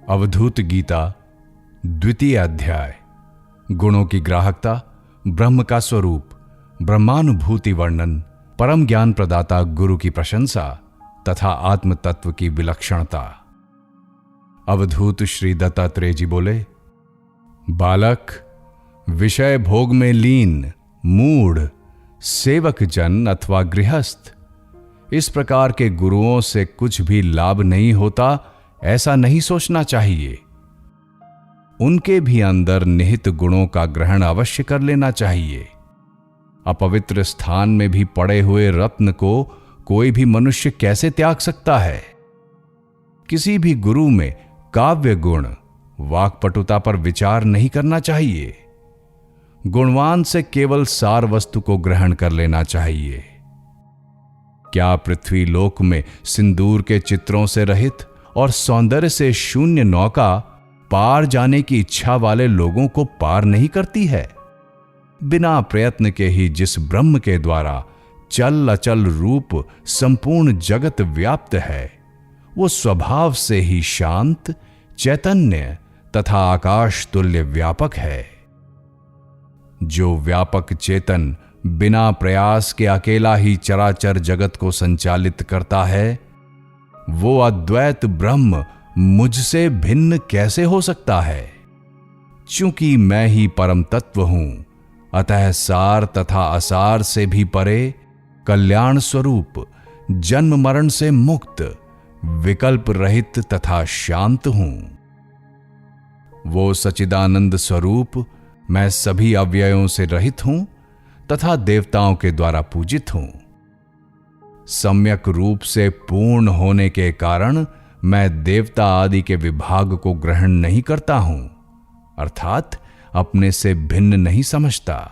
अवधूत गीता द्वितीय अध्याय। गुणों की ग्राहकता, ब्रह्म का स्वरूप, ब्रह्मानुभूति वर्णन, परम ज्ञान प्रदाता गुरु की प्रशंसा तथा आत्म तत्व की विलक्षणता। अवधूत श्री दत्तात्रेय जी बोले, बालक, विषय भोग में लीन, मूढ़, सेवक जन अथवा गृहस्थ, इस प्रकार के गुरुओं से कुछ भी लाभ नहीं होता, ऐसा नहीं सोचना चाहिए। उनके भी अंदर निहित गुणों का ग्रहण अवश्य कर लेना चाहिए। अपवित्र स्थान में भी पड़े हुए रत्न को कोई भी मनुष्य कैसे त्याग सकता है? किसी भी गुरु में काव्य गुण, वाक्पटुता पर विचार नहीं करना चाहिए। गुणवान से केवल सार वस्तु को ग्रहण कर लेना चाहिए। क्या पृथ्वी लोक में सिंदूर के चित्रों से रहित और सौंदर्य से शून्य नौका पार जाने की इच्छा वाले लोगों को पार नहीं करती है? बिना प्रयत्न के ही जिस ब्रह्म के द्वारा चल अचल रूप संपूर्ण जगत व्याप्त है, वो स्वभाव से ही शांत, चैतन्य तथा आकाश तुल्य व्यापक है। जो व्यापक चेतन बिना प्रयास के अकेला ही चराचर जगत को संचालित करता है, वो अद्वैत ब्रह्म मुझसे भिन्न कैसे हो सकता है? चूंकि मैं ही परम तत्व हूं, अतः सार तथा असार से भी परे, कल्याण स्वरूप, जन्म मरण से मुक्त, विकल्प रहित तथा शांत हूं। वो सच्चिदानंद स्वरूप, मैं सभी अव्ययों से रहित हूं तथा देवताओं के द्वारा पूजित हूं। सम्यक रूप से पूर्ण होने के कारण मैं देवता आदि के विभाग को ग्रहण नहीं करता हूं, अर्थात अपने से भिन्न नहीं समझता।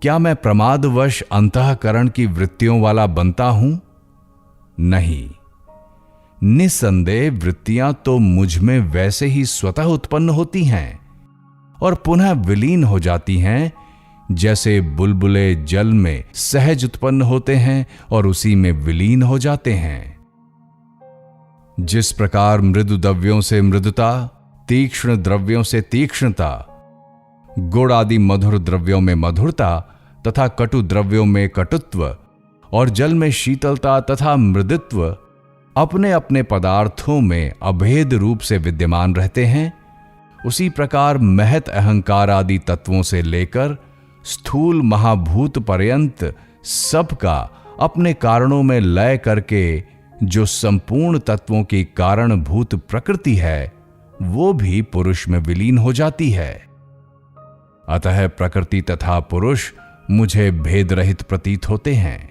क्या मैं प्रमादवश अंतःकरण की वृत्तियों वाला बनता हूं? नहीं। निस्संदेह वृत्तियां तो मुझ में वैसे ही स्वतः उत्पन्न होती हैं और पुनः विलीन हो जाती हैं, जैसे बुलबुले जल में सहज उत्पन्न होते हैं और उसी में विलीन हो जाते हैं। जिस प्रकार मृदु द्रव्यों से मृदुता, तीक्ष्ण द्रव्यों से तीक्ष्णता, गुड़ आदि मधुर द्रव्यों में मधुरता तथा कटु द्रव्यों में कटुत्व और जल में शीतलता तथा मृदुत्व अपने अपने पदार्थों में अभेद रूप से विद्यमान रहते हैं, उसी प्रकार महत अहंकार आदि तत्वों से लेकर स्थूल महाभूत पर्यंत सबका अपने कारणों में लय करके जो संपूर्ण तत्वों की कारणभूत प्रकृति है, वो भी पुरुष में विलीन हो जाती है। अतः प्रकृति तथा पुरुष मुझे भेद रहित प्रतीत होते हैं।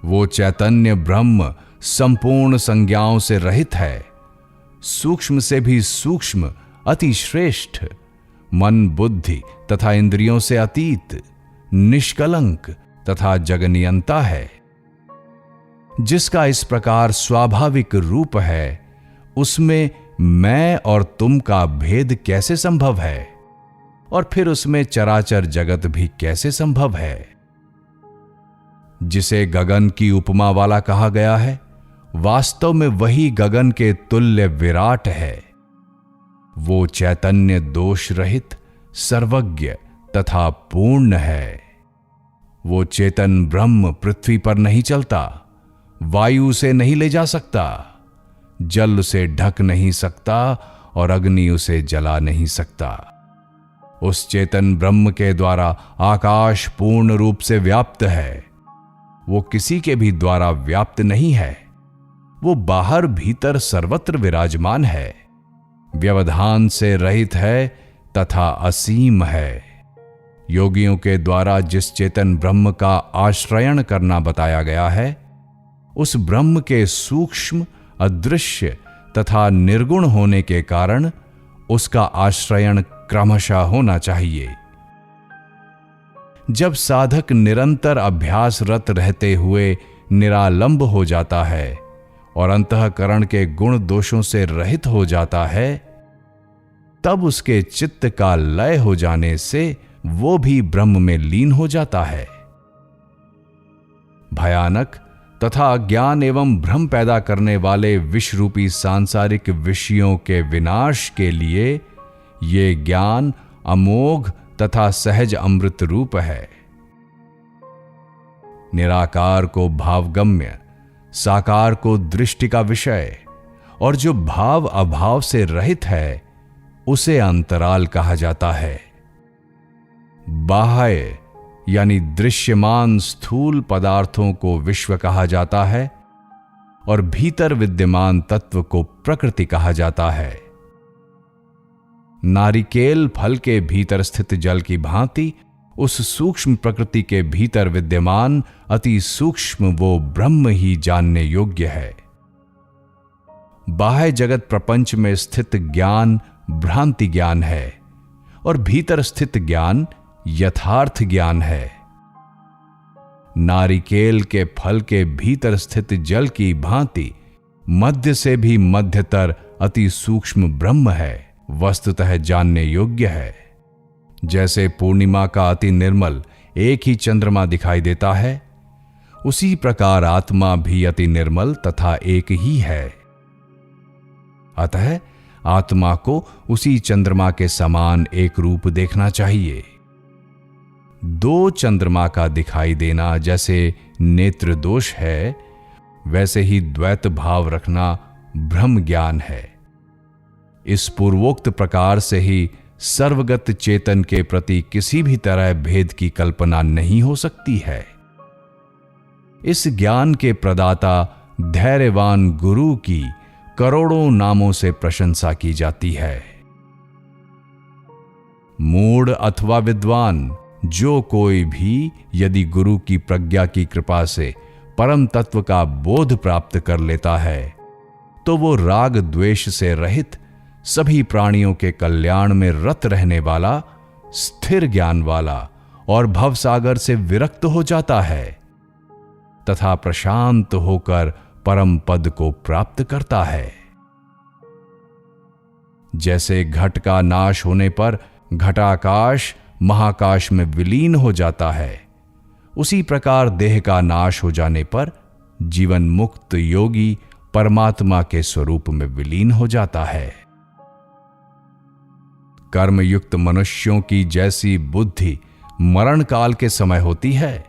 वो चैतन्य ब्रह्म संपूर्ण संज्ञाओं से रहित है, सूक्ष्म से भी सूक्ष्म, अति श्रेष्ठ, मन बुद्धि तथा इंद्रियों से अतीत, निष्कलंक तथा जगनियंता है। जिसका इस प्रकार स्वाभाविक रूप है, उसमें मैं और तुम का भेद कैसे संभव है? और फिर उसमें चराचर जगत भी कैसे संभव है? जिसे गगन की उपमा वाला कहा गया है, वास्तव में वही गगन के तुल्य विराट है। वो चैतन्य दोष रहित, सर्वज्ञ तथा पूर्ण है। वो चेतन ब्रह्म पृथ्वी पर नहीं चलता, वायु से नहीं ले जा सकता, जल उसे ढक नहीं सकता और अग्नि उसे जला नहीं सकता। उस चेतन ब्रह्म के द्वारा आकाश पूर्ण रूप से व्याप्त है। वो किसी के भी द्वारा व्याप्त नहीं है। वो बाहर भीतर सर्वत्र विराजमान है, व्यवधान से रहित है तथा असीम है। योगियों के द्वारा जिस चेतन ब्रह्म का आश्रयण करना बताया गया है, उस ब्रह्म के सूक्ष्म, अदृश्य तथा निर्गुण होने के कारण उसका आश्रयण क्रमशः होना चाहिए। जब साधक निरंतर अभ्यासरत रहते हुए निरालंब हो जाता है और अंतःकरण के गुण दोषों से रहित हो जाता है, तब उसके चित्त का लय हो जाने से वो भी ब्रह्म में लीन हो जाता है। भयानक तथा ज्ञान एवं भ्रम पैदा करने वाले विष रूपी सांसारिक विषयों के विनाश के लिए ये ज्ञान अमोघ तथा सहज अमृत रूप है। निराकार को भावगम्य, साकार को दृष्टि का विषय और जो भाव अभाव से रहित है उसे अंतराल कहा जाता है। बाह्य यानी दृश्यमान स्थूल पदार्थों को विश्व कहा जाता है और भीतर विद्यमान तत्व को प्रकृति कहा जाता है। नारिकेल फल के भीतर स्थित जल की भांति उस सूक्ष्म प्रकृति के भीतर विद्यमान अति सूक्ष्म वो ब्रह्म ही जानने योग्य है। बाह्य जगत प्रपंच में स्थित ज्ञान भ्रांति ज्ञान है और भीतर स्थित ज्ञान यथार्थ ज्ञान है। नारिकेल के फल के भीतर स्थित जल की भांति मध्य से भी मध्यतर अति सूक्ष्म ब्रह्म है, वस्तुतः जानने योग्य है। जैसे पूर्णिमा का अति निर्मल एक ही चंद्रमा दिखाई देता है, उसी प्रकार आत्मा भी अति निर्मल तथा एक ही है। अतः आत्मा को उसी चंद्रमा के समान एक रूप देखना चाहिए। दो चंद्रमा का दिखाई देना जैसे नेत्र दोष है, वैसे ही द्वैत भाव रखना ब्रह्म ज्ञान है। इस पूर्वोक्त प्रकार से ही सर्वगत चेतन के प्रति किसी भी तरह भेद की कल्पना नहीं हो सकती है। इस ज्ञान के प्रदाता धैर्यवान गुरु की करोड़ों नामों से प्रशंसा की जाती है। मूढ़ अथवा विद्वान जो कोई भी यदि गुरु की प्रज्ञा की कृपा से परम तत्व का बोध प्राप्त कर लेता है, तो वो राग द्वेष से रहित सभी प्राणियों के कल्याण में रत रहने वाला, स्थिर ज्ञान वाला और भवसागर से विरक्त हो जाता है तथा प्रशांत होकर परम पद को प्राप्त करता है। जैसे घट का नाश होने पर घटाकाश महाकाश में विलीन हो जाता है, उसी प्रकार देह का नाश हो जाने पर जीवन मुक्त योगी परमात्मा के स्वरूप में विलीन हो जाता है। कर्मयुक्त मनुष्यों की जैसी बुद्धि मरण काल के समय होती है,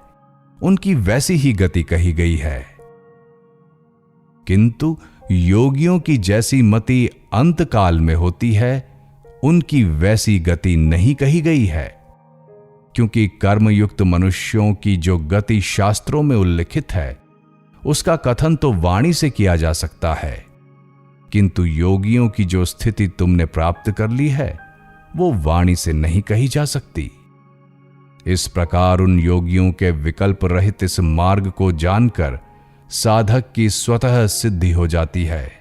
उनकी वैसी ही गति कही गई है। किंतु योगियों की जैसी मति अंत काल में होती है, उनकी वैसी गति नहीं कही गई है। क्योंकि कर्मयुक्त मनुष्यों की जो गति शास्त्रों में उल्लिखित है, उसका कथन तो वाणी से किया जा सकता है, किंतु योगियों की जो स्थिति तुमने प्राप्त कर ली है, वो वाणी से नहीं कही जा सकती। इस प्रकार उन योगियों के विकल्प रहित इस मार्ग को जानकर साधक की स्वतः सिद्धि हो जाती है।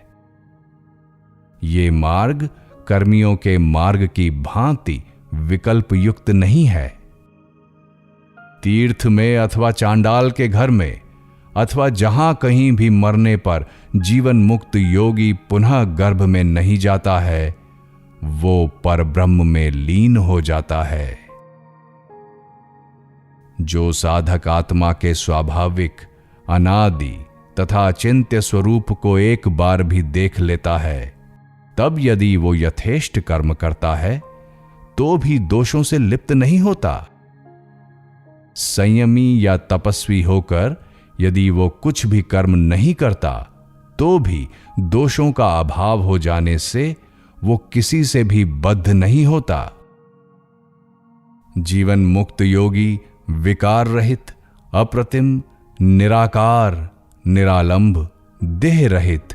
ये मार्ग कर्मियों के मार्ग की भांति विकल्प युक्त नहीं है। तीर्थ में अथवा चांडाल के घर में अथवा जहां कहीं भी मरने पर जीवन मुक्त योगी पुनः गर्भ में नहीं जाता है, वो परब्रह्म में लीन हो जाता है। जो साधक आत्मा के स्वाभाविक अनादि तथा अचिंत्य स्वरूप को एक बार भी देख लेता है, तब यदि वो यथेष्ट कर्म करता है तो भी दोषों से लिप्त नहीं होता। संयमी या तपस्वी होकर यदि वो कुछ भी कर्म नहीं करता, तो भी दोषों का अभाव हो जाने से वो किसी से भी बद्ध नहीं होता। जीवन मुक्त योगी विकार रहित, अप्रतिम, निराकार, निरालंब, देह रहित,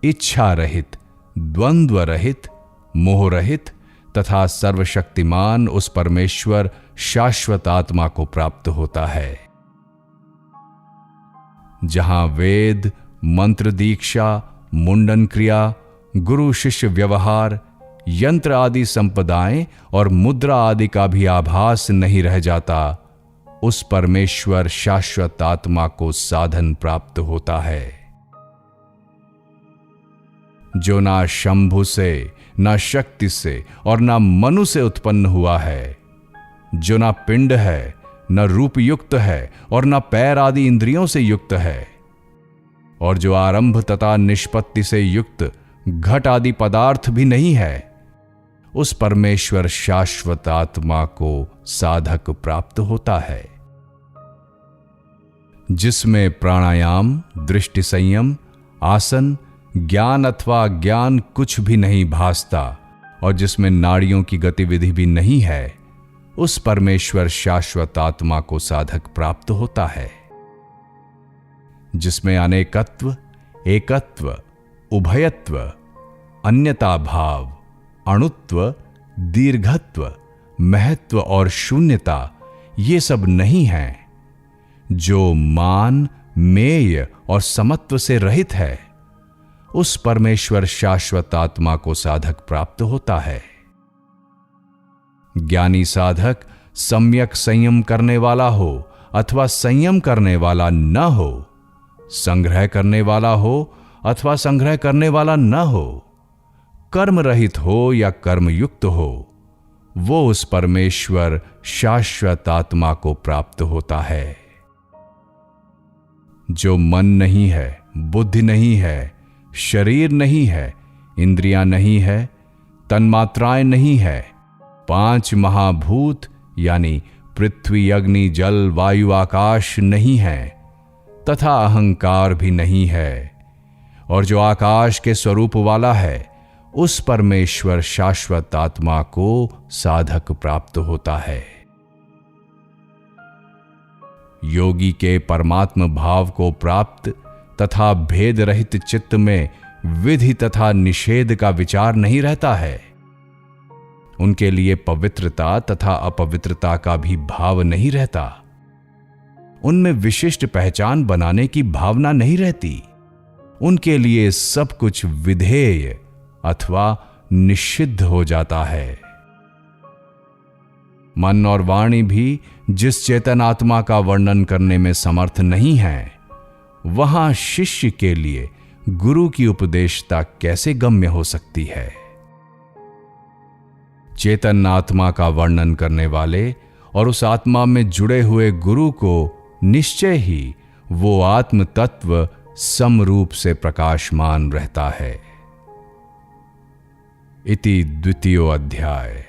इच्छा रहित, द्वंद्व रहित, मोह रहित तथा सर्वशक्तिमान उस परमेश्वर शाश्वत आत्मा को प्राप्त होता है। जहां वेद, मंत्र दीक्षा, मुंडन क्रिया, गुरु शिष्य व्यवहार, यंत्र आदि संपदाएं और मुद्रा आदि का भी आभास नहीं रह जाता, उस परमेश्वर शाश्वत आत्मा को साधन प्राप्त होता है। जो ना शंभु से, ना शक्ति से और ना मनु से उत्पन्न हुआ है, जो ना पिंड है, न रूप युक्त है और न पैर आदि इंद्रियों से युक्त है, और जो आरंभ तथा निष्पत्ति से युक्त घट आदि पदार्थ भी नहीं है, उस परमेश्वर शाश्वत आत्मा को साधक प्राप्त होता है। जिसमें प्राणायाम, दृष्टि संयम, आसन, ज्ञान अथवा अज्ञान कुछ भी नहीं भासता और जिसमें नाड़ियों की गतिविधि भी नहीं है, उस परमेश्वर शाश्वत आत्मा को साधक प्राप्त होता है। जिसमें अनेकत्व, एकत्व, उभयत्व, अन्यता भाव, अणुत्व, दीर्घत्व, महत्व और शून्यता ये सब नहीं है, जो मान, मेय और समत्व से रहित है, उस परमेश्वर शाश्वत आत्मा को साधक प्राप्त होता है। ज्ञानी साधक सम्यक संयम करने वाला हो अथवा संयम करने वाला न हो, संग्रह करने वाला हो अथवा संग्रह करने वाला न हो, कर्म रहित हो या कर्मयुक्त हो, वो उस परमेश्वर शाश्वत आत्मा को प्राप्त होता है। जो मन नहीं है, बुद्धि नहीं है, शरीर नहीं है, इंद्रियां नहीं है, तन्मात्राएं नहीं है, 5 महाभूत यानी पृथ्वी, अग्नि, जल, वायु, आकाश नहीं है तथा अहंकार भी नहीं है, और जो आकाश के स्वरूप वाला है, उस परमेश्वर शाश्वत आत्मा को साधक प्राप्त होता है। योगी के परमात्म भाव को प्राप्त तथा भेद रहित चित्त में विधि तथा निषेध का विचार नहीं रहता है। उनके लिए पवित्रता तथा अपवित्रता का भी भाव नहीं रहता। उनमें विशिष्ट पहचान बनाने की भावना नहीं रहती। उनके लिए सब कुछ विधेय अथवा निषिद्ध हो जाता है। मन और वाणी भी जिस चेतन आत्मा का वर्णन करने में समर्थ नहीं है, वहां शिष्य के लिए गुरु की उपदेशता कैसे गम्य हो सकती है। चेतन आत्मा का वर्णन करने वाले और उस आत्मा में जुड़े हुए गुरु को निश्चय ही वो आत्म तत्व समरूप से प्रकाशमान रहता है। इति द्वितीयो अध्याय।